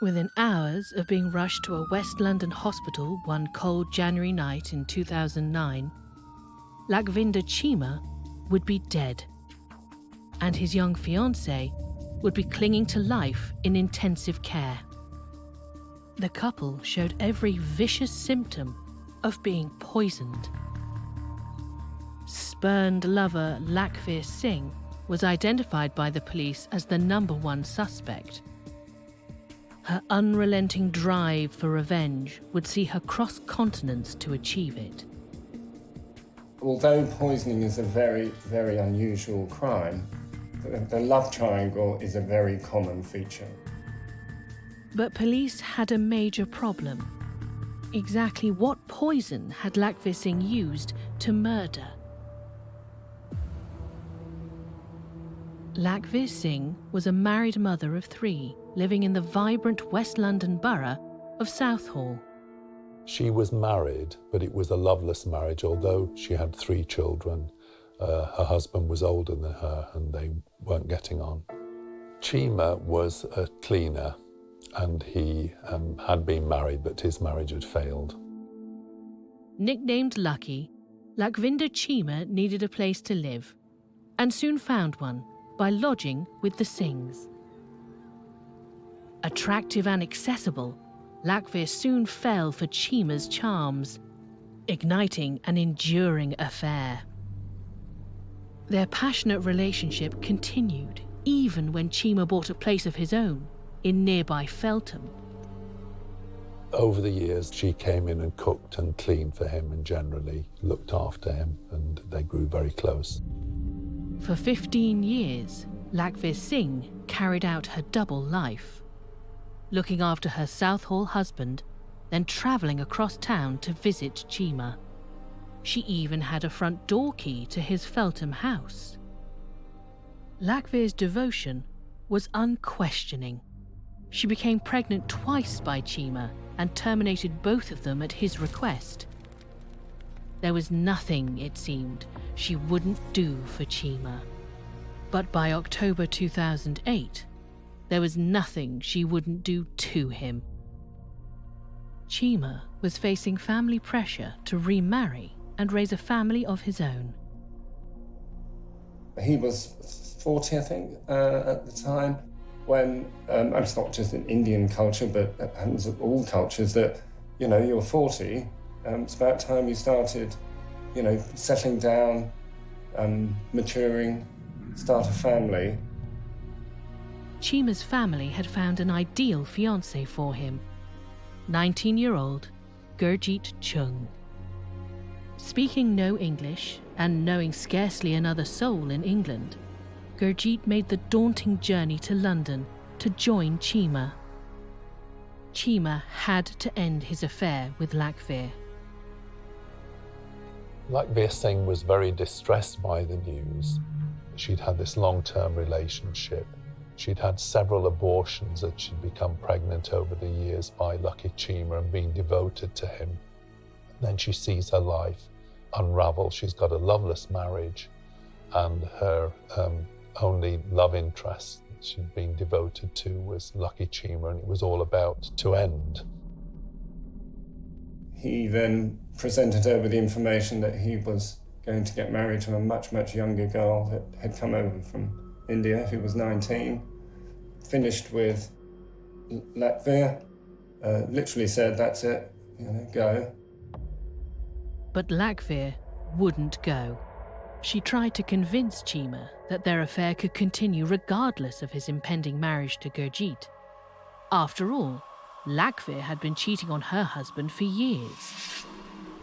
Within hours of being rushed to a West London hospital one cold January night in 2009, Lakvinder Chima would be dead, and his young fiancée would be clinging to life in intensive care. The couple showed every vicious symptom of being poisoned. Spurned lover Lakir Singh was identified by the police as the #1 suspect. Her unrelenting drive for revenge would see her cross continents to achieve it. Although poisoning is a very, very unusual crime, the love triangle is a very common feature. But police had a major problem. Exactly what poison had Lakir Singh used to murder? Lakir Singh was a married mother of 3, living in the vibrant West London borough of Southall. She was married, but it was a loveless marriage, although she had 3 children. Her husband was older than her and they weren't getting on. Chima was a cleaner and he had been married, but his marriage had failed. Nicknamed Lucky, Lakvinder Chima needed a place to live and soon found one by lodging with the Singhs. Attractive and accessible, Lakir soon fell for Chima's charms, igniting an enduring affair. Their passionate relationship continued even when Chima bought a place of his own in nearby Feltham. Over the years, she came in and cooked and cleaned for him and generally looked after him, and they grew very close. For 15 years, Lakir Singh carried out her double life, looking after her Southall husband, then travelling across town to visit Chima. She even had a front door key to his Feltham house. Lakvir's devotion was unquestioning. She became pregnant twice by Chima and terminated both of them at his request. There was nothing, it seemed, she wouldn't do for Chima. But by October 2008, there was nothing she wouldn't do to him. Chima was facing family pressure to remarry and raise a family of his own. He was 40, I think, at the time, when, it's not just in Indian culture, but it happens in all cultures, that, you're 40, it's about time you started, settling down, maturing, start a family. Chima's family had found an ideal fiancée for him, 19-year-old Gurjeet Chung. Speaking no English and knowing scarcely another soul in England, Gurjeet made the daunting journey to London to join Chima. Chima had to end his affair with Lakir. Lakir Singh was very distressed by the news. She'd had this long-term relationship. She'd had several abortions and she'd become pregnant over the years by Lakir Chima and been devoted to him. And then she sees her life unravel. She's got a loveless marriage and her only love interest she'd been devoted to was Lakir Chima, and it was all about to end. He then presented her with the information that he was going to get married to a much, much younger girl that had come over from India, who was 19, finished with Lakir, literally said, that's it, go. But Lakir wouldn't go. She tried to convince Chima that their affair could continue regardless of his impending marriage to Gurjeet. After all, Lakir had been cheating on her husband for years.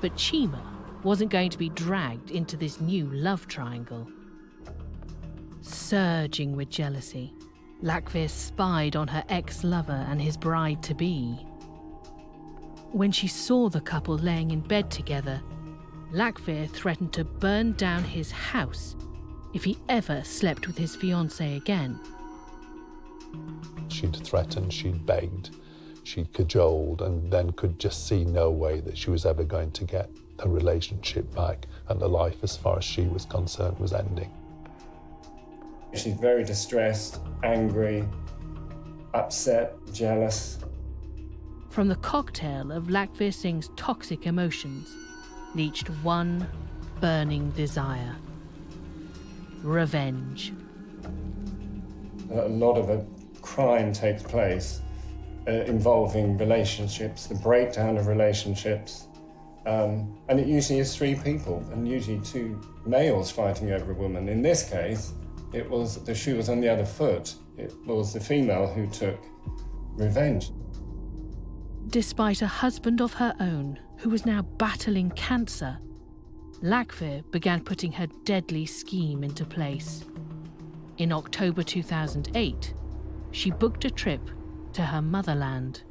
But Chima wasn't going to be dragged into this new love triangle. Surging with jealousy, Lakir spied on her ex-lover and his bride-to-be. When she saw the couple laying in bed together, Lakir threatened to burn down his house if he ever slept with his fiancée again. She'd threatened, she'd begged, she'd cajoled, and then could just see no way that she was ever going to get the relationship back, and the life, as far as she was concerned, was ending. She's very distressed, angry, upset, jealous. From the cocktail of Lakir Singh's toxic emotions leached one burning desire: revenge. A lot of a crime takes place involving relationships, the breakdown of relationships. And it usually is three people, and usually two males fighting over a woman. In this case, it was the shoe was on the other foot. It was the female who took revenge. Despite a husband of her own who was now battling cancer, Lakir began putting her deadly scheme into place. In October 2008, she booked a trip to her motherland.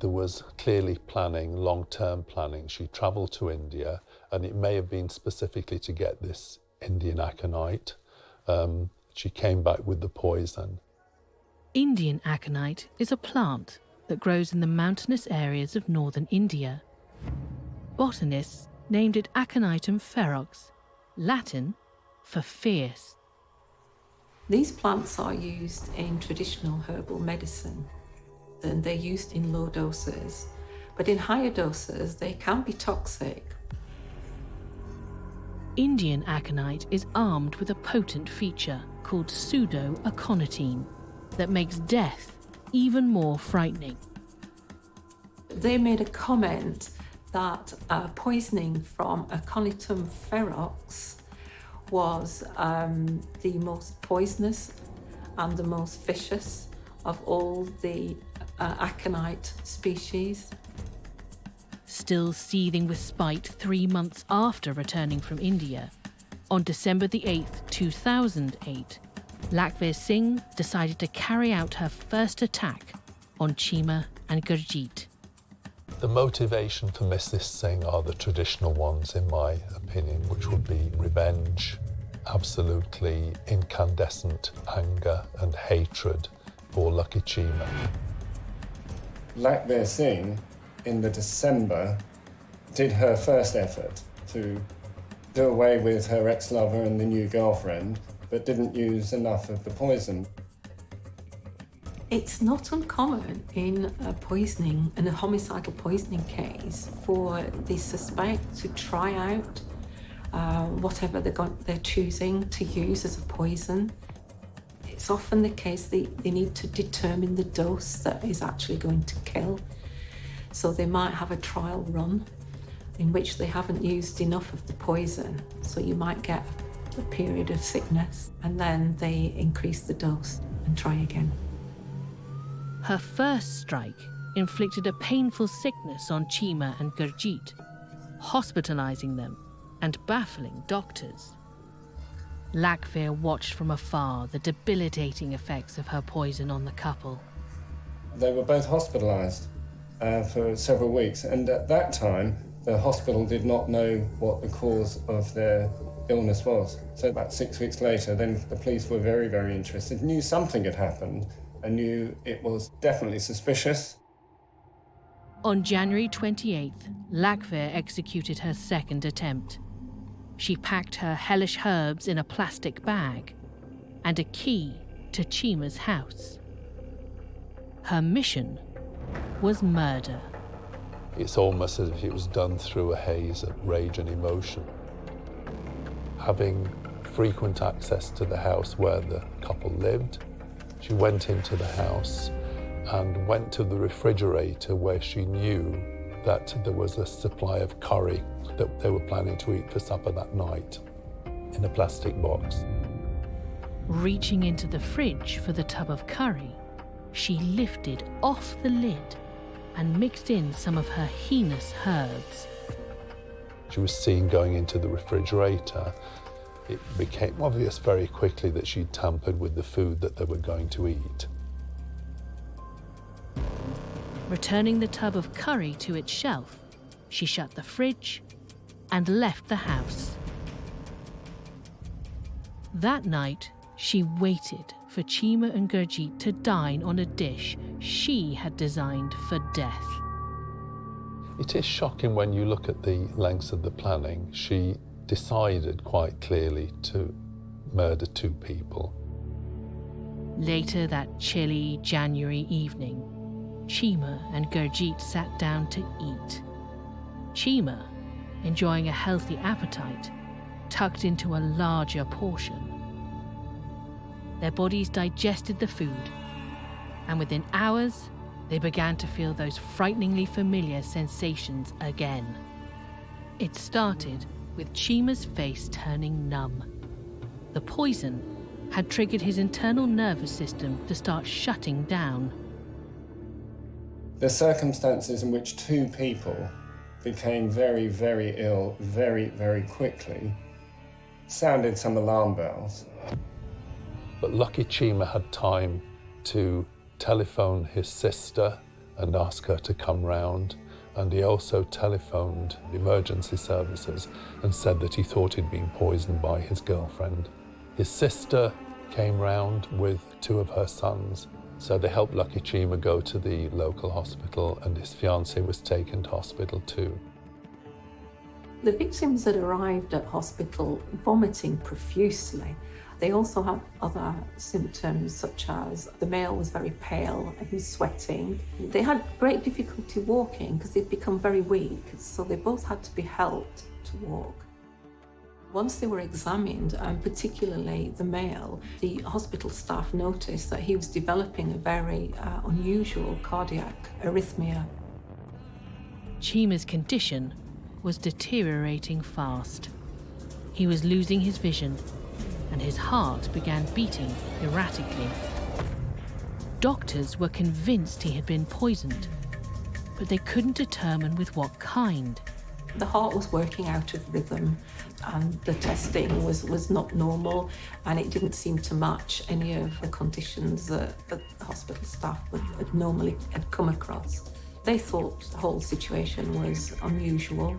There was clearly planning, long-term planning. She travelled to India, and it may have been specifically to get this Indian aconite. She came back with the poison. Indian aconite is a plant that grows in the mountainous areas of northern India. Botanists named it Aconitum ferox, Latin for fierce. These plants are used in traditional herbal medicine, and they're used in low doses, but in higher doses they can be toxic. Indian aconite is armed with a potent feature called pseudo-aconitine that makes death even more frightening. They made a comment that poisoning from Aconitum ferox was the most poisonous and the most vicious of all the aconite species. Still seething with spite 3 months after returning from India, on December the 8th, 2008, Lakir Singh decided to carry out her first attack on Chima and Gurjeet. The motivation for Mrs. Singh are the traditional ones, in my opinion, which would be revenge, absolutely incandescent anger and hatred for Lakir Chima. Lakir Singh, in the December, did her first effort to do away with her ex-lover and the new girlfriend, but didn't use enough of the poison. It's not uncommon in a homicidal poisoning case, for the suspect to try out whatever they're choosing to use as a poison. It's often the case they need to determine the dose that is actually going to kill. So they might have a trial run in which they haven't used enough of the poison. So you might get a period of sickness, and then they increase the dose and try again. Her first strike inflicted a painful sickness on Chima and Gurjeet, hospitalizing them and baffling doctors. Lakir watched from afar the debilitating effects of her poison on the couple. They were both hospitalized for several weeks, and at that time, the hospital did not know what the cause of their illness was. So about 6 weeks later, then the police were very, very interested, knew something had happened, and knew it was definitely suspicious. On January 28th, Lakir executed her second attempt. She packed her hellish herbs in a plastic bag and a key to Chima's house. Her mission was murder. It's almost as if it was done through a haze of rage and emotion. Having frequent access to the house where the couple lived, she went into the house and went to the refrigerator where she knew that there was a supply of curry that they were planning to eat for supper that night in a plastic box. Reaching into the fridge for the tub of curry, she lifted off the lid and mixed in some of her heinous herbs. She was seen going into the refrigerator. It became obvious very quickly that she'd tampered with the food that they were going to eat. Returning the tub of curry to its shelf, she shut the fridge and left the house. That night, she waited for Chima and Gurjeet to dine on a dish she had designed for death. It is shocking when you look at the lengths of the planning. She decided quite clearly to murder two people. Later that chilly January evening, Chima and Gurjeet sat down to eat. Chima, enjoying a healthy appetite, tucked into a larger portion. Their bodies digested the food, and within hours, they began to feel those frighteningly familiar sensations again. It started with Chima's face turning numb. The poison had triggered his internal nervous system to start shutting down. The circumstances in which two people became very, very ill very, very quickly sounded some alarm bells. But lucky Chima had time to telephone his sister and ask her to come round, and he also telephoned emergency services and said that he thought he'd been poisoned by his girlfriend. His sister came round with two of her sons, so they helped Lucky Chima go to the local hospital, and his fiancée was taken to hospital too. The victims had arrived at hospital vomiting profusely. They also had other symptoms, such as the male was very pale and he was sweating. They had great difficulty walking because they'd become very weak, so they both had to be helped to walk. Once they were examined, and particularly the male, the hospital staff noticed that he was developing a very unusual cardiac arrhythmia. Chima's condition was deteriorating fast. He was losing his vision, and his heart began beating erratically. Doctors were convinced he had been poisoned, but they couldn't determine with what kind. The heart was working out of rhythm, and the testing was not normal, and it didn't seem to match any of the conditions that the hospital staff had come across. They thought the whole situation was unusual,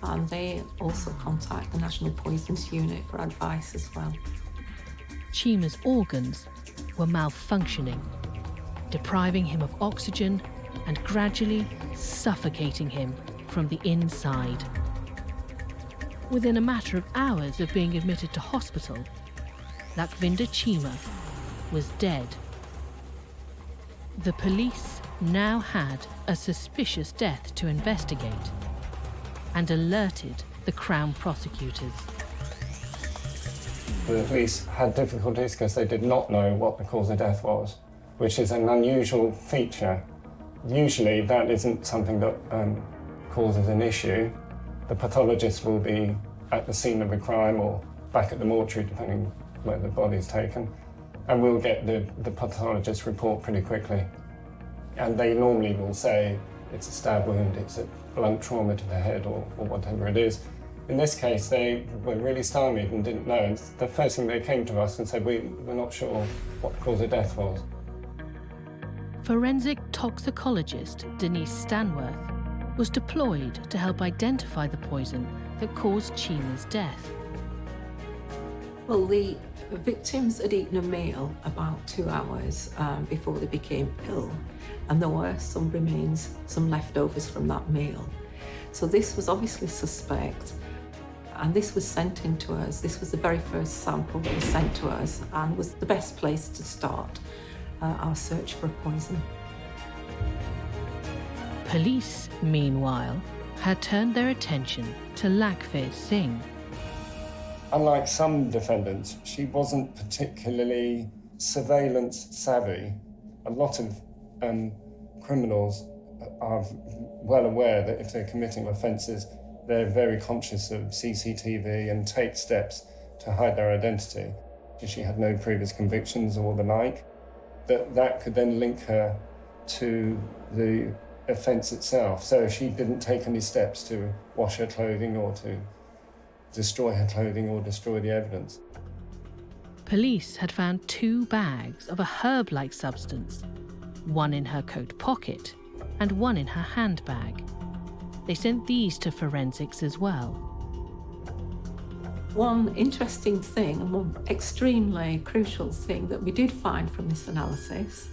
and they also contacted the National Poisons Unit for advice as well. Chima's organs were malfunctioning, depriving him of oxygen and gradually suffocating him from the inside. Within a matter of hours of being admitted to hospital, Lakvinder Chima was dead. The police now had a suspicious death to investigate and alerted the Crown prosecutors. The police had difficulties because they did not know what the cause of death was, which is an unusual feature. Usually that isn't something that causes an issue. The pathologist will be at the scene of a crime or back at the mortuary, depending where the body's taken, and we'll get the pathologist report pretty quickly. And they normally will say it's a stab wound, it's a blunt trauma to the head, or whatever it is. In this case, they were really stymied and didn't know. And the first thing they came to us and said, we're not sure what the cause of death was. Forensic toxicologist Denise Stanworth was deployed to help identify the poison that caused Chima's death. Well, the victims had eaten a meal about 2 hours before they became ill, and there were some remains, some leftovers from that meal. So this was obviously suspect, and this was sent in to us. This was the very first sample that was sent to us and was the best place to start our search for a poison. Police, meanwhile, had turned their attention to Lakir Singh. Unlike some defendants, she wasn't particularly surveillance savvy. A lot of criminals are well aware that if they're committing offences, they're very conscious of CCTV and take steps to hide their identity. She had no previous convictions or the like. That could then link her to the offence itself. So she didn't take any steps to wash her clothing or to destroy her clothing or destroy the evidence. Police had found 2 bags of a herb-like substance, one in her coat pocket and one in her handbag. They sent these to forensics as well. One interesting thing, and one extremely crucial thing that we did find from this analysis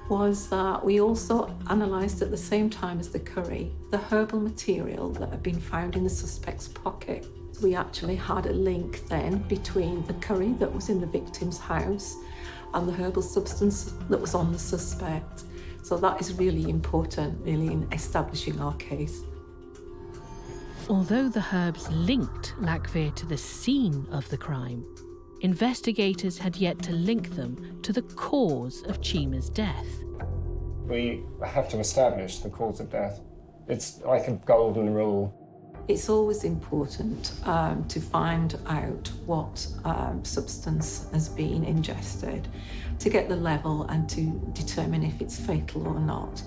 was that we also analysed at the same time as the curry the herbal material that had been found in the suspect's pocket. We actually had a link then between the curry that was in the victim's house and the herbal substance that was on the suspect. So that is really important, really, in establishing our case. Although the herbs linked Lakir to the scene of the crime, investigators had yet to link them to the cause of Chima's death. We have to establish the cause of death. It's like a golden rule. It's always important to find out what substance has been ingested, to get the level and to determine if it's fatal or not,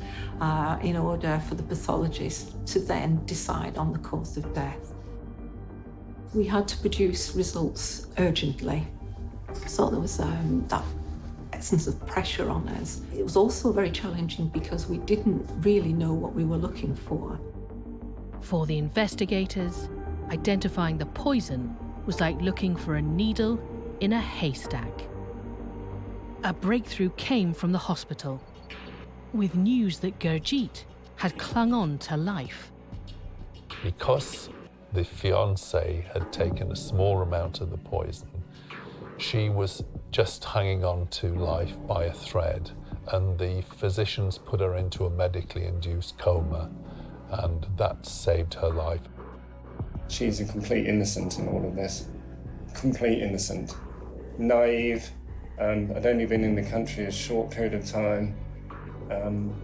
in order for the pathologist to then decide on the cause of death. We had to produce results urgently, so there was that essence of pressure on us. It was also very challenging because we didn't really know what we were looking for. For the investigators, identifying the poison was like looking for a needle in a haystack. A breakthrough came from the hospital, with news that Gurjeet had clung on to life. Because the fiancée had taken a small amount of the poison, she was just hanging on to life by a thread, and the physicians put her into a medically induced coma, and that saved her life. She's a complete innocent in all of this. Complete innocent. Naive. I'd only been in the country a short period of time,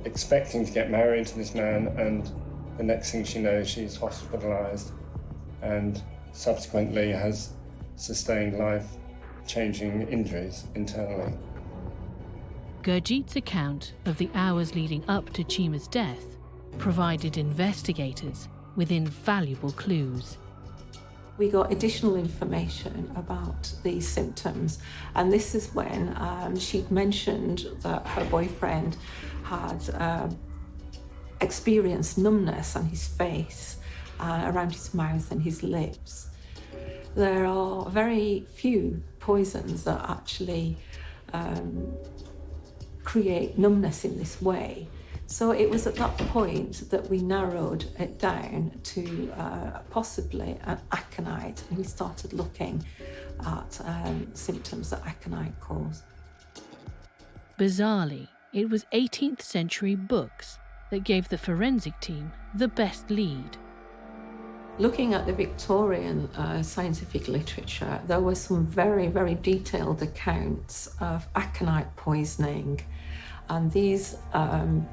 expecting to get married to this man, and the next thing she knows, she's hospitalised and subsequently has sustained life-changing injuries internally. Gurjeet's account of the hours leading up to Chima's death provided investigators with invaluable clues. We got additional information about these symptoms, and this is when she'd mentioned that her boyfriend had experienced numbness on his face, around his mouth and his lips. There are very few poisons that actually create numbness in this way. So it was at that point that we narrowed it down to possibly an aconite, and we started looking at symptoms that aconite cause. Bizarrely, it was 18th century books that gave the forensic team the best lead. Looking at the Victorian scientific literature, there were some very, very detailed accounts of aconite poisoning. And these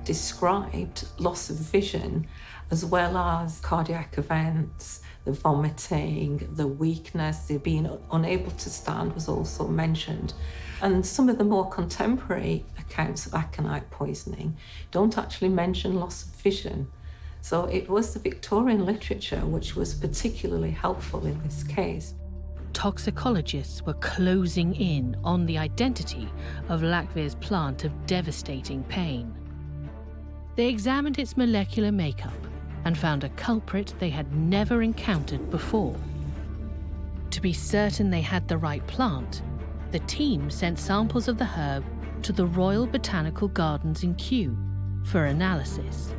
described loss of vision, as well as cardiac events, the vomiting, the weakness, the being unable to stand was also mentioned. And some of the more contemporary accounts of aconite poisoning don't actually mention loss of vision. So it was the Victorian literature which was particularly helpful in this case. Toxicologists were closing in on the identity of Lakir's plant of devastating pain. They examined its molecular makeup and found a culprit they had never encountered before. To be certain they had the right plant, the team sent samples of the herb to the Royal Botanical Gardens in Kew for analysis.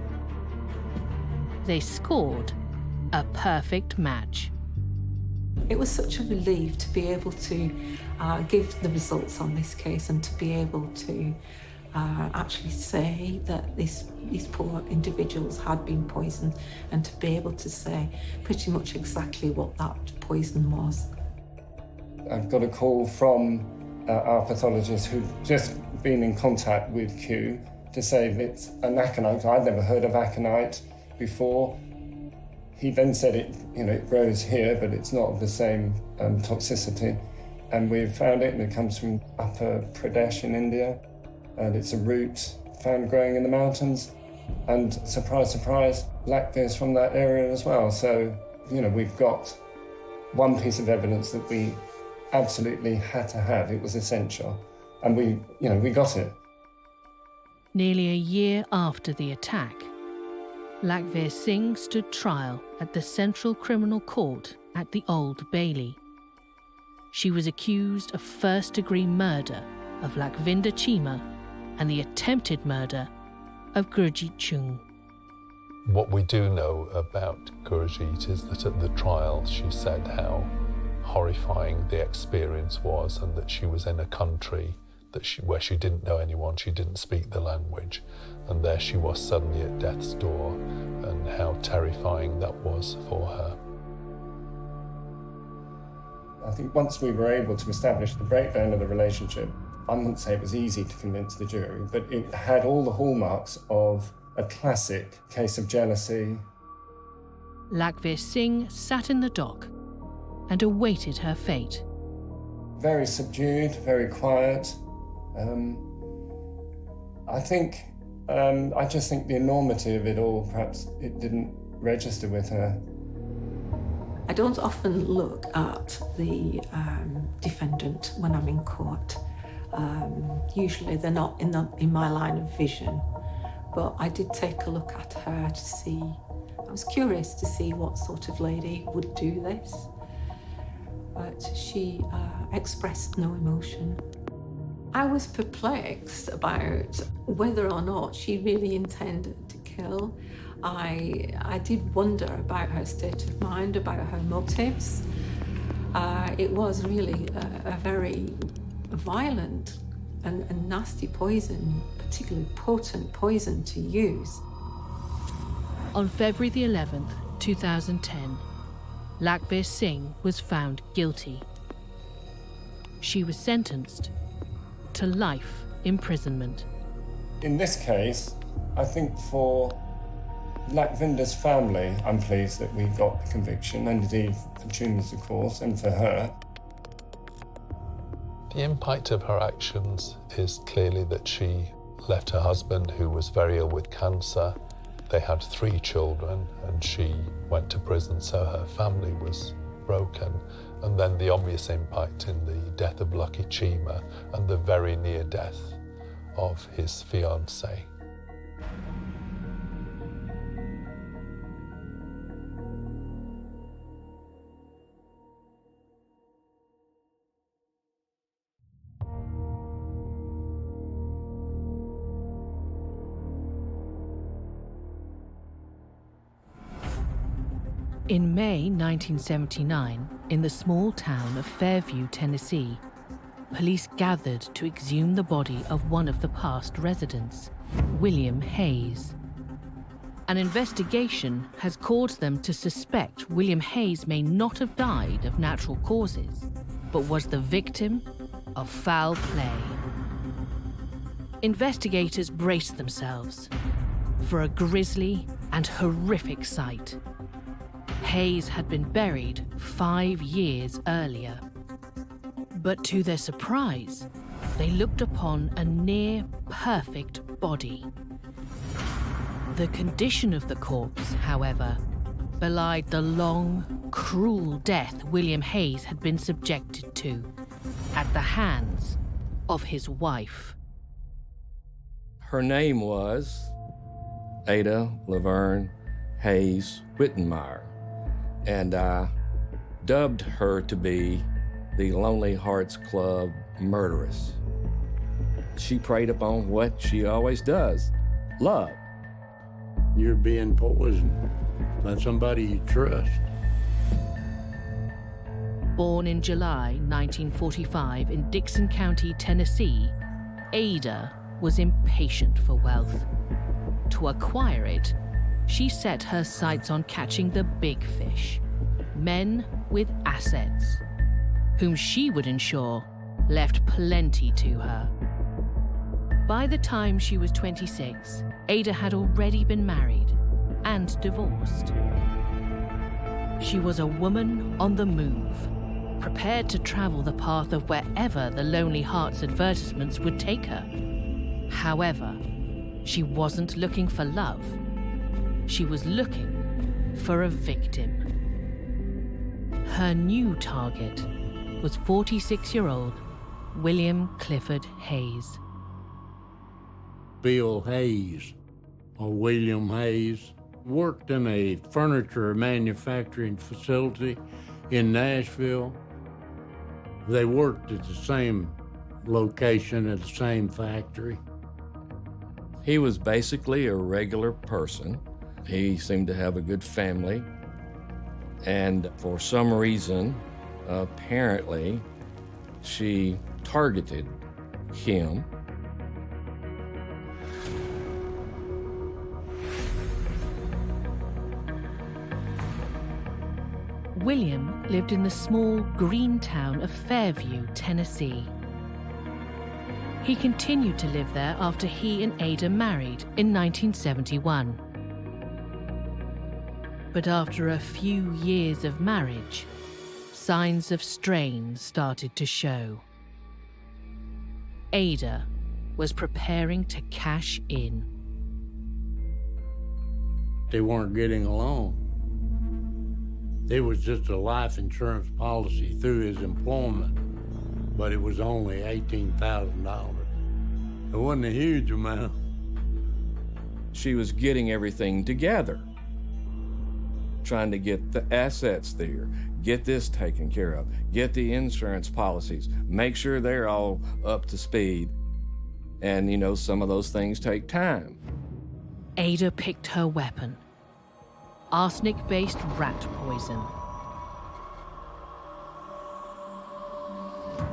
They scored a perfect match. It was such a relief to be able to give the results on this case and to be able to actually say that these poor individuals had been poisoned, and to be able to say pretty much exactly what that poison was. I've got a call from our pathologist who'd just been in contact with Kew to say that it's an aconite. I'd never heard of aconite before. He then said it grows here, but it's not of the same toxicity. And we've found it, and it comes from Upper Pradesh in India. And it's a root found growing in the mountains. And surprise, surprise, Lakir's from that area as well. So, we've got one piece of evidence that we absolutely had to have. It was essential. And we got it. Nearly a year after the attack, Lakir Singh stood trial at the Central Criminal Court at the Old Bailey. She was accused of first-degree murder of Lakvinder Chima and the attempted murder of Gurjeet Singh. What we do know about Gurjeet is that at the trial she said how horrifying the experience was, and that she was in a country where she didn't know anyone, she didn't speak the language, and there she was suddenly at death's door, and how terrifying that was for her. I think once we were able to establish the breakdown of the relationship, I wouldn't say it was easy to convince the jury, but it had all the hallmarks of a classic case of jealousy. Lakir Singh sat in the dock and awaited her fate. Very subdued, very quiet. I just think the enormity of it all, perhaps it didn't register with her. I don't often look at the defendant when I'm in court. Usually they're not in my line of vision, but I did take a look at her to see. I was curious to see what sort of lady would do this, but she expressed no emotion. I was perplexed about whether or not she really intended to kill. I did wonder about her state of mind, about her motives. It was really a very violent and nasty poison, particularly potent poison to use. On February the 11th, 2010, Lakir Singh was found guilty. She was sentenced to life imprisonment. In this case, I think for Lakvinder's family, I'm pleased that we got the conviction, and indeed for Tunis, of course, and for her. The impact of her actions is clearly that she left her husband, who was very ill with cancer. They had 3 children, and she went to prison, so her family was broken. And then the obvious impact in the death of Lakir Singh and the very near death of his fiancée. In May 1979, in the small town of Fairview, Tennessee, police gathered to exhume the body of one of the past residents, William Hayes. An investigation has caused them to suspect William Hayes may not have died of natural causes, but was the victim of foul play. Investigators braced themselves for a grisly and horrific sight. Hayes had been buried 5 years earlier. But to their surprise, they looked upon a near-perfect body. The condition of the corpse, however, belied the long, cruel death William Hayes had been subjected to at the hands of his wife. Her name was Ada Laverne Hayes Wittenmeyer, and I dubbed her to be the Lonely Hearts Club murderess. She preyed upon what she always does, love. You're being poisoned by somebody you trust. Born in July 1945 in Dixon County, Tennessee, Ada was impatient for wealth. To acquire it, she set her sights on catching the big fish, men with assets, whom she would ensure left plenty to her. By the time she was 26, Ada had already been married and divorced. She was a woman on the move, prepared to travel the path of wherever the Lonely Hearts advertisements would take her. However, she wasn't looking for love. She was looking for a victim. Her new target was 46-year-old William Clifford Hayes. Bill Hayes, or William Hayes, worked in a furniture manufacturing facility in Nashville. They worked at the same location at the same factory. He was basically a regular person. He seemed to have a good family. And for some reason, apparently, she targeted him. William lived in the small green town of Fairview, Tennessee. He continued to live there after he and Ada married in 1971. But after a few years of marriage, signs of strain started to show. Ada was preparing to cash in. They weren't getting along. It was just a life insurance policy through his employment, but it was only $18,000. It wasn't a huge amount. She was getting everything together, trying to get the assets there, get this taken care of, get the insurance policies, make sure they're all up to speed. And, you know, some of those things take time. Ada picked her weapon: arsenic-based rat poison.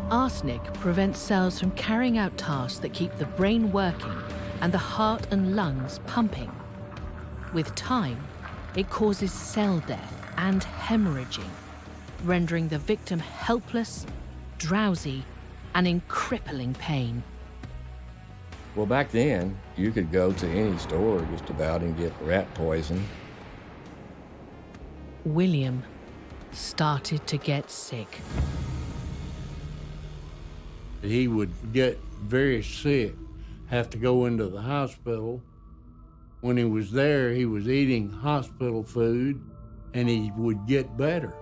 Arsenic prevents cells from carrying out tasks that keep the brain working and the heart and lungs pumping. With time, it causes cell death and hemorrhaging, rendering the victim helpless, drowsy, and in crippling pain. Well, back then, you could go to any store just about and get rat poison. William started to get sick. He would get very sick, have to go into the hospital. When he was there, he was eating hospital food, and he would get better.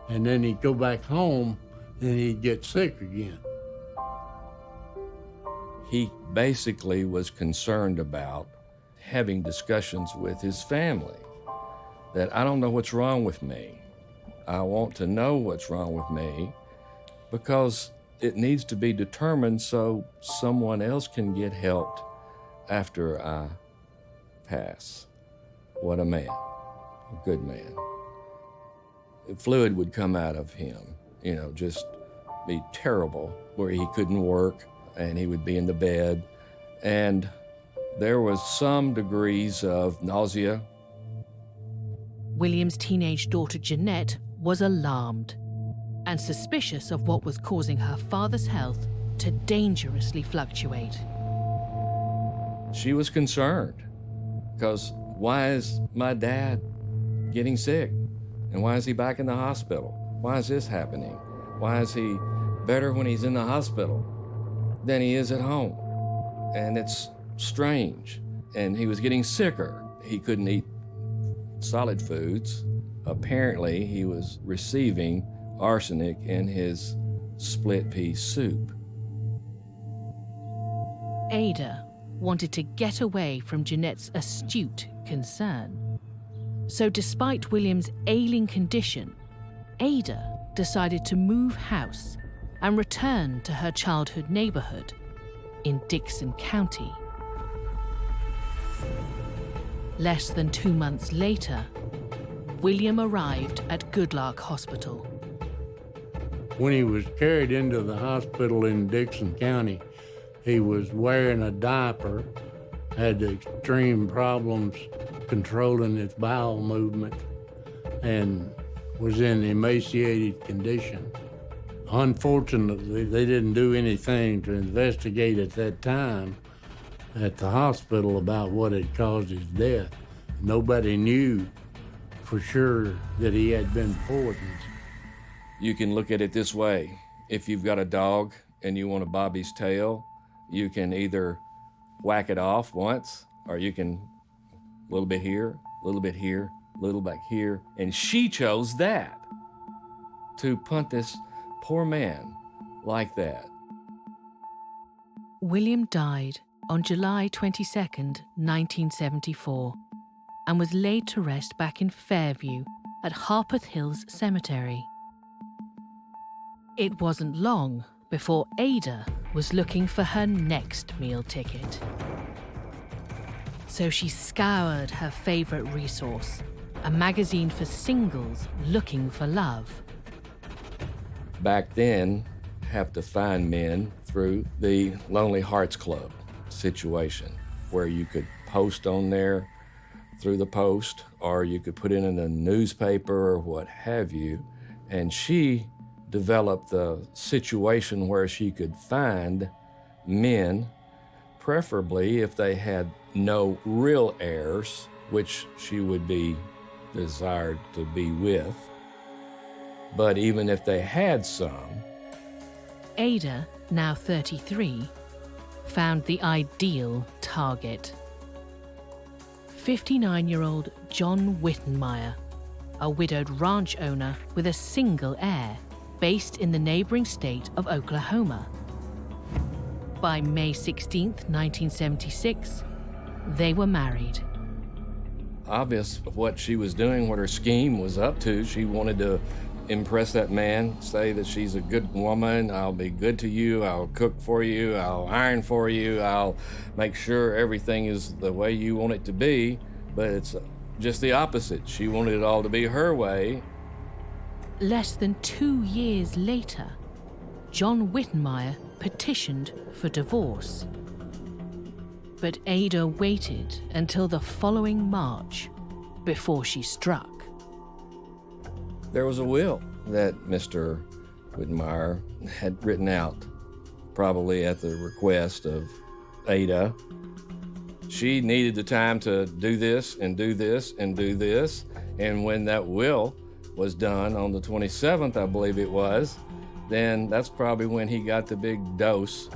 And then he'd go back home, and he'd get sick again. He basically was concerned about having discussions with his family, that I don't know what's wrong with me. I want to know what's wrong with me because it needs to be determined so someone else can get helped after I pass. What a man, a good man. Fluid would come out of him, you know, just be terrible, where he couldn't work and he would be in the bed. And there was some degrees of nausea. William's teenage daughter Jeanette was alarmed and suspicious of what was causing her father's health to dangerously fluctuate. She was concerned because why is my dad getting sick? And why is he back in the hospital? Why is this happening? Why is he better when he's in the hospital than he is at home? And it's strange. And he was getting sicker. He couldn't eat solid foods. Apparently, he was receiving arsenic in his split pea soup. Ada wanted to get away from Jeanette's astute concern. So despite William's ailing condition, Ada decided to move house and return to her childhood neighborhood in Dickson County. Less than 2 months later, William arrived at Goodlark Hospital. When he was carried into the hospital in Dickson County, he was wearing a diaper, had extreme problems controlling his bowel movement, and was in emaciated condition. Unfortunately, they didn't do anything to investigate at that time at the hospital about what had caused his death. Nobody knew for sure that he had been poisoned. You can look at it this way. If you've got a dog and you want a Bobby's tail, you can either whack it off once, or you can a little bit here, a little bit here, a little back here. And she chose that, to punt this poor man like that. William died on July 22nd, 1974, and was laid to rest back in Fairview at Harpeth Hills Cemetery. It wasn't long before Ada was looking for her next meal ticket. So she scoured her favorite resource, a magazine for singles looking for love. Back then, have to find men through the Lonely Hearts Club situation, where you could post on there through the post, or you could put it in a newspaper or what have you. And she developed the situation where she could find men, preferably if they had no real heirs, which she would be desired to be with. But even if they had some, Ada, now 33, found the ideal target. 59-year-old John Wittenmeyer, a widowed ranch owner with a single heir, based in the neighboring state of Oklahoma. By May 16, 1976, they were married. obvious what she was doing, what her scheme was up to. She wanted to impress that man, say that she's a good woman, I'll be good to you, I'll cook for you, I'll iron for you, I'll make sure everything is the way you want it to be. But it's just the opposite. She wanted it all to be her way. Less than 2 years later, John Wittenmeyer petitioned for divorce. But Ada waited until the following March before she struck. There was a will that Mr. Wittenmeyer had written out, probably at the request of Ada. She needed the time to do this and do this and do this. And when that will was done on the 27th, I believe it was, then that's probably when he got the big dose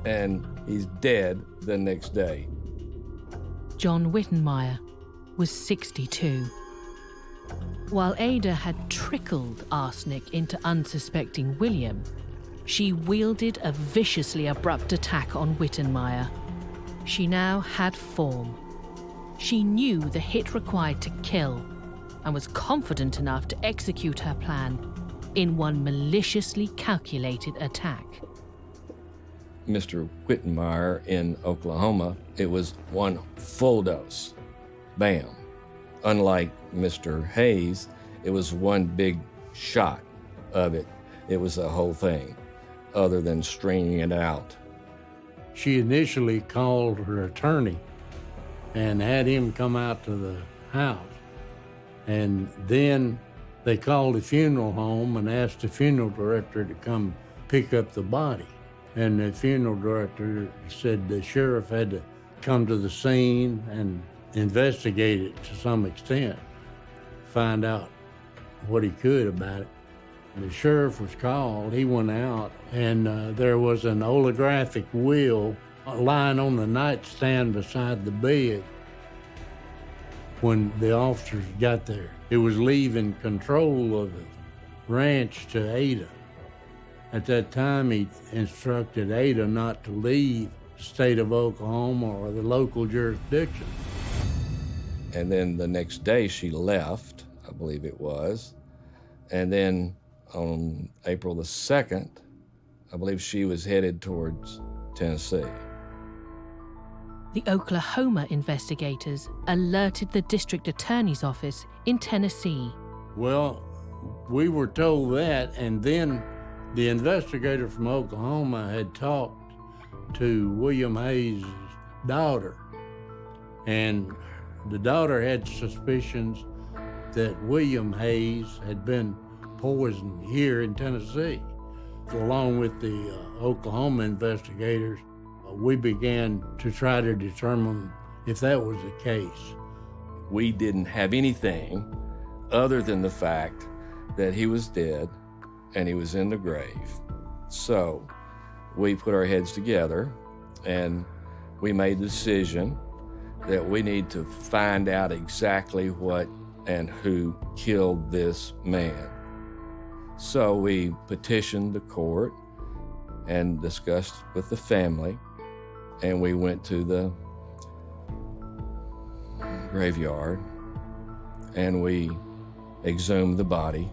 and he's dead the next day. John Wittenmeyer was 62. While Ada had trickled arsenic into unsuspecting William, she wielded a viciously abrupt attack on Wittenmeyer. She now had form. She knew the hit required to kill and was confident enough to execute her plan in one maliciously calculated attack. Mr. Wittenmeyer in Oklahoma, it was one full dose. Bam. Unlike Mr. Hayes, it was one big shot of it. It was the whole thing, other than stringing it out. She initially called her attorney and had him come out to the house. And then they called the funeral home and asked the funeral director to come pick up the body. And the funeral director said the sheriff had to come to the scene and investigate it to some extent, find out what he could about it. The sheriff was called, he went out, and there was an holographic will lying on the nightstand beside the bed when the officers got there. It was leaving control of the ranch to Ada. At that time, he instructed Ada not to leave the state of Oklahoma or the local jurisdiction. And then the next day she left, I believe it was. And then on April the 2nd, I believe she was headed towards Tennessee. The Oklahoma investigators alerted the district attorney's office in Tennessee. Well, we were told that, and then the investigator from Oklahoma had talked to William Hayes' daughter, and the daughter had suspicions that William Hayes had been poisoned here in Tennessee. Along with the Oklahoma investigators, we began to try to determine if that was the case. We didn't have anything other than the fact that he was dead and he was in the grave. So we put our heads together and we made the decision that we need to find out exactly what and who killed this man. So we petitioned the court and discussed with the family, and we went to the graveyard and we exhumed the body.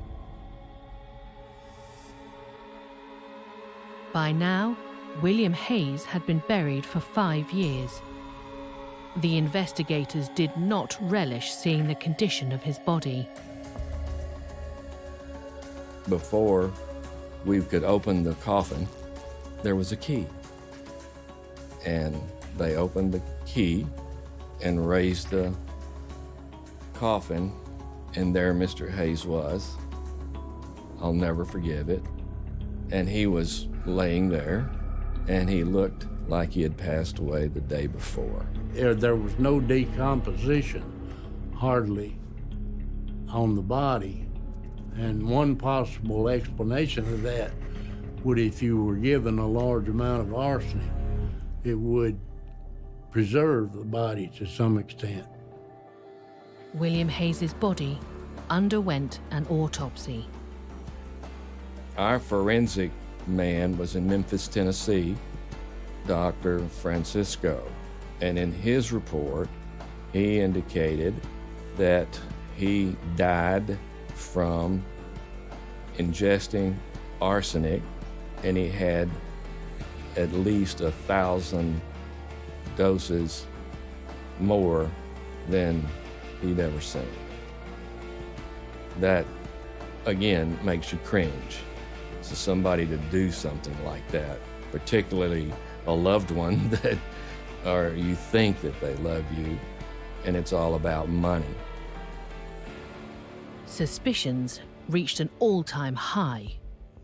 By now, William Hayes had been buried for 5 years. The investigators did not relish seeing the condition of his body. Before we could open the coffin, there was a key. And they opened the key and raised the coffin, and there Mr. Hayes was. I'll never forgive it. And he was laying there, and he looked like he had passed away the day before. There was no decomposition, hardly, on the body. And one possible explanation of that would, if you were given a large amount of arsenic, it would preserve the body to some extent. William Hayes's body underwent an autopsy. Our forensic man was in Memphis, Tennessee, Dr. Francisco, and in his report, he indicated that he died from ingesting arsenic, and he had at least 1,000 doses more than he'd ever seen. That, again, makes you cringe. So somebody to do something like that, particularly a loved one that, or you think that they love you, and it's all about money. Suspicions reached an all-time high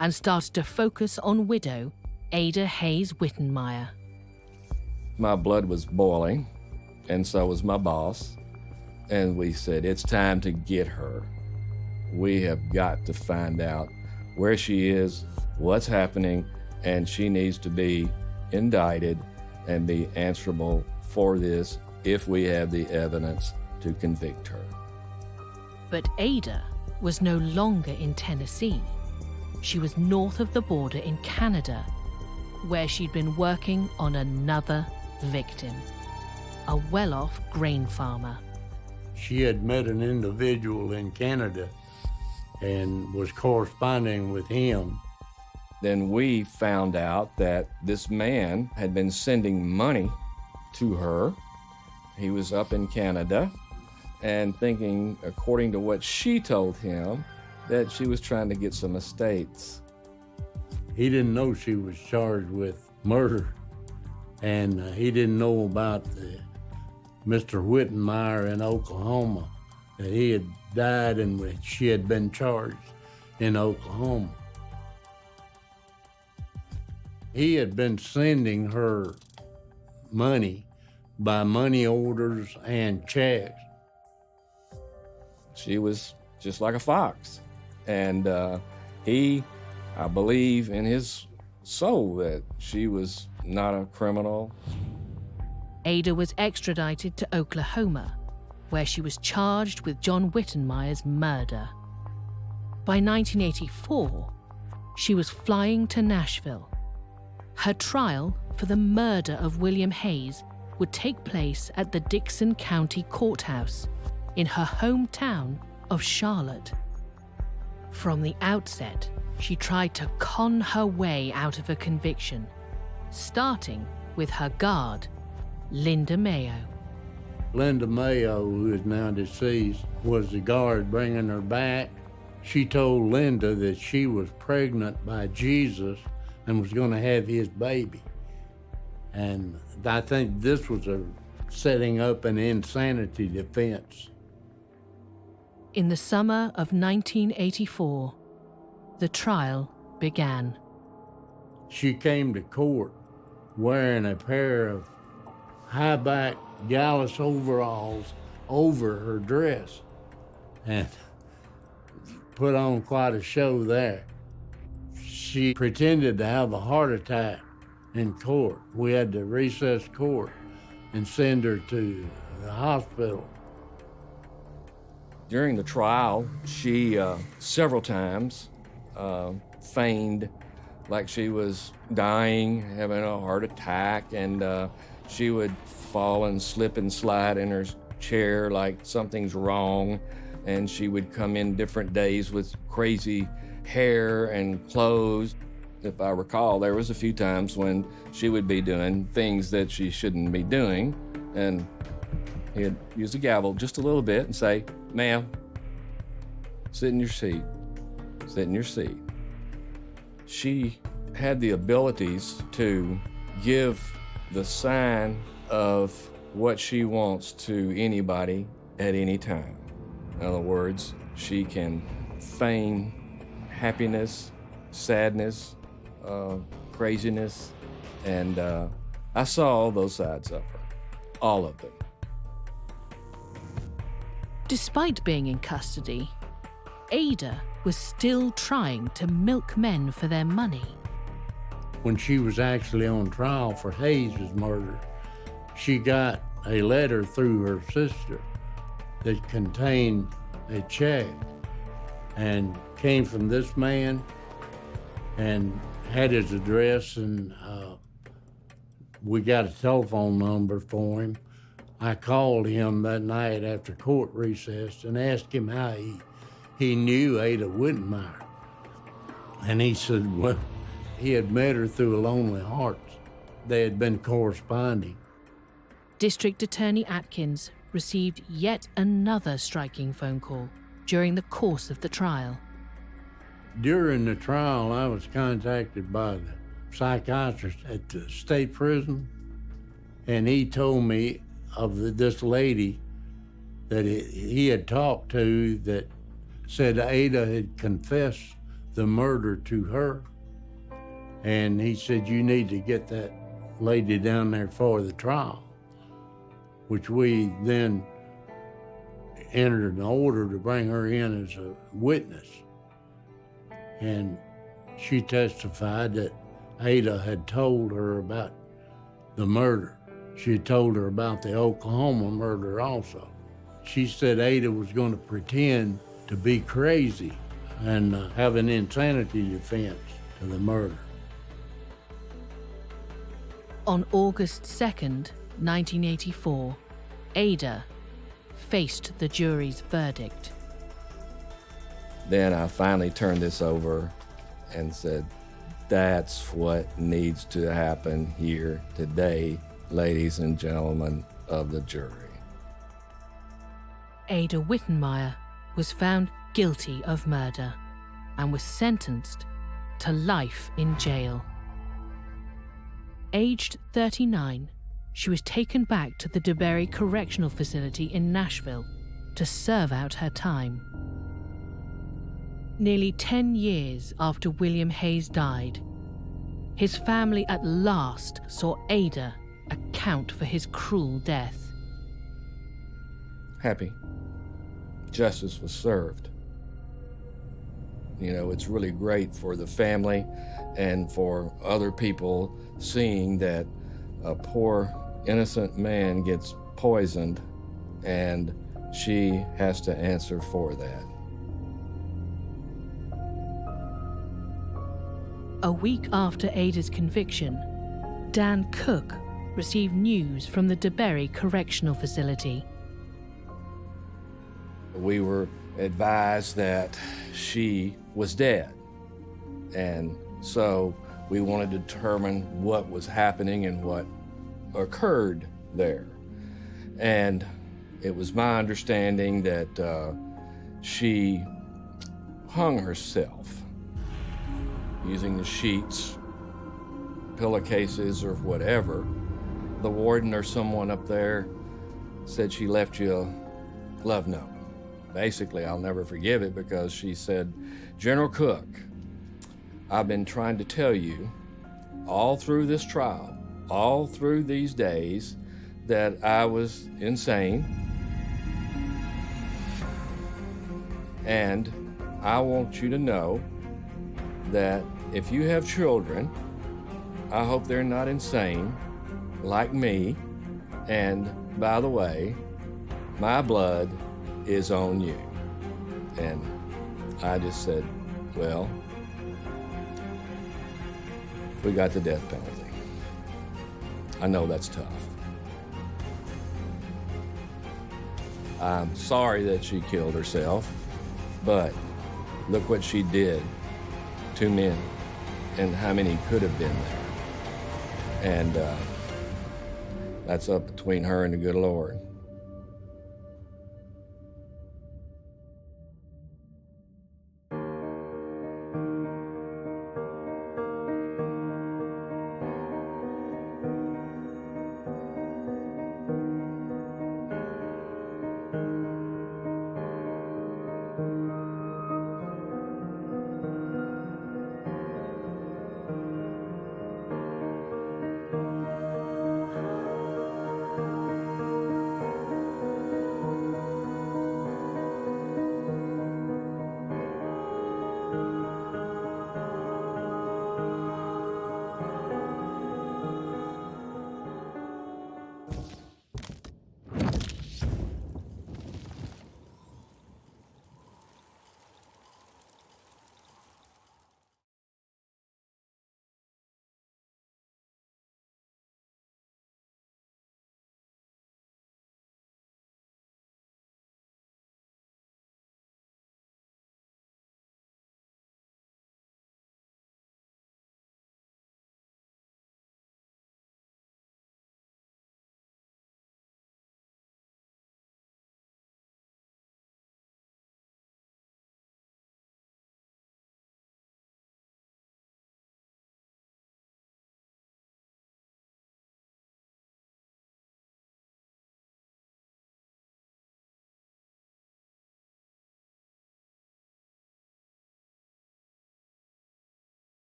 and started to focus on widow Ada Hayes Wittenmeyer. My blood was boiling, and so was my boss, and we said, it's time to get her. We have got to find out where she is, what's happening, and she needs to be indicted and be answerable for this if we have the evidence to convict her. But Ada was no longer in Tennessee. She was north of the border in Canada, where she'd been working on another victim, a well-off grain farmer. She had met an individual in Canada and was corresponding with him. Then we found out that this man had been sending money to her. He was up in Canada and thinking, according to what she told him, that she was trying to get some estates. He didn't know she was charged with murder, and he didn't know about Mr. Wittenmeyer in Oklahoma, that he had died and she had been charged in Oklahoma. He had been sending her money by money orders and checks. She was just like a fox. And he, I believe in his soul that she was not a criminal. Ada was extradited to Oklahoma, where she was charged with John Wittenmeyer's murder. By 1984, she was flying to Nashville. Her trial for the murder of William Hayes would take place at the Dickson County Courthouse in her hometown of Charlotte. From the outset, she tried to con her way out of a conviction, starting with her guard, Linda Mayo. Linda Mayo, who is now deceased, was the guard bringing her back. She told Linda that she was pregnant by Jesus and was going to have his baby. And I think this was setting up an insanity defense. In the summer of 1984, the trial began. She came to court wearing a pair of high-back Gallus overalls over her dress and put on quite a show there. She pretended to have a heart attack in court. We had to recess court and send her to the hospital. During the trial, she several times feigned like she was dying, having a heart attack, and she would fall and slip and slide in her chair like something's wrong, and she would come in different days with crazy hair and clothes. If I recall, there was a few times when she would be doing things that she shouldn't be doing, and he'd use the gavel just a little bit and say, "Ma'am, sit in your seat, sit in your seat." She had the abilities to give the sign of what she wants to anybody at any time. In other words, she can feign happiness, sadness, craziness, and I saw all those sides of her, all of them. Despite being in custody, Ada was still trying to milk men for their money. When she was actually on trial for Hayes' murder, she got a letter through her sister that contained a check and came from this man and had his address, and we got a telephone number for him. I called him that night after court recess and asked him how he knew Ada Wittenmeyer. And he said, well, he had met her through a Lonely Hearts. They had been corresponding. District Attorney Atkins received yet another striking phone call during the course of the trial. During the trial, I was contacted by the psychiatrist at the state prison, and he told me of this lady that he had talked to that said Ada had confessed the murder to her. And he said, you need to get that lady down there for the trial, which we then entered an order to bring her in as a witness. And she testified that Ada had told her about the murder. She had told her about the Oklahoma murder also. She said Ada was going to pretend to be crazy and have an insanity defense to the murder. On August 2nd, 1984, Ada faced the jury's verdict. Then I finally turned this over and said, that's what needs to happen here today, ladies and gentlemen of the jury. Ada Wittenmeyer was found guilty of murder and was sentenced to life in jail. Aged 39, she was taken back to the DeBerry Correctional Facility in Nashville to serve out her time. Nearly 10 years after William Hayes died, his family at last saw Ada account for his cruel death. Happy. Justice was served. You know, it's really great for the family and for other people seeing that a poor, innocent man gets poisoned and she has to answer for that. A week after Ada's conviction, Dan Cook received news from the DeBerry Correctional Facility. We were advised that she was dead, and so we wanted to determine what was happening and what occurred there. And it was my understanding that she hung herself using the sheets, pillowcases, or whatever. The warden or someone up there said she left you a love note. Basically, I'll never forgive it because she said, General Cook, I've been trying to tell you all through this trial, all through these days, that I was insane. And I want you to know that if you have children, I hope they're not insane like me. And by the way, my blood is on you. And I just said, well, we got the death penalty. I know that's tough. I'm sorry that she killed herself, but look what she did. 2 men, and how many could have been there. And that's up between her and the good Lord.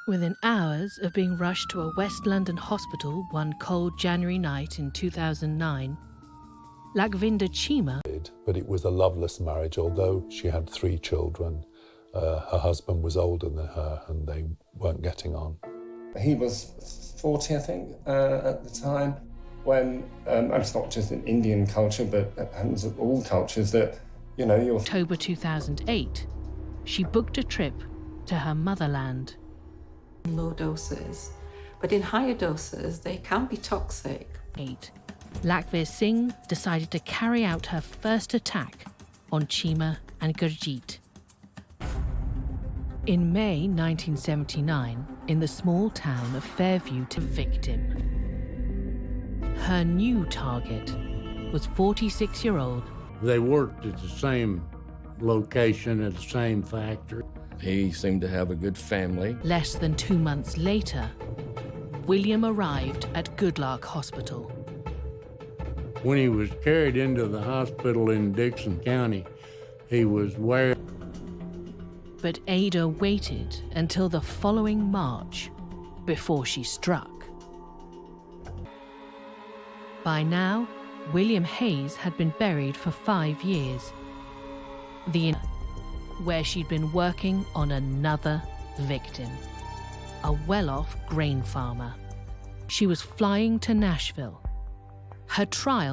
Within hours of being rushed to a West London hospital one cold January night in 2009, Lakvinder Chima, but it was a loveless marriage. Although she had 3 children, her husband was older than her and they weren't getting on. He was 40, I think, at the time, when, it's not just in Indian culture, but it happens in all cultures, that, you know, you're... October 2008, she booked a trip to her motherland. Low doses, but in higher doses, they can be toxic. Lakir Singh decided to carry out her first attack on Chima and Gurjeet. In May 1979, in the small town of Fairview, to victim. Her new target was 46-year-old. They worked at the same location at the same factory. He seemed to have a good family. Less than 2 months later, William arrived at Goodlark Hospital. When he was carried into the hospital in Dixon County, he was wearing... But Ada waited until the following March before she struck. By now, William Hayes had been buried for 5 years. Where she'd been working on another victim, a well-off grain farmer. She was flying to Nashville. Her trial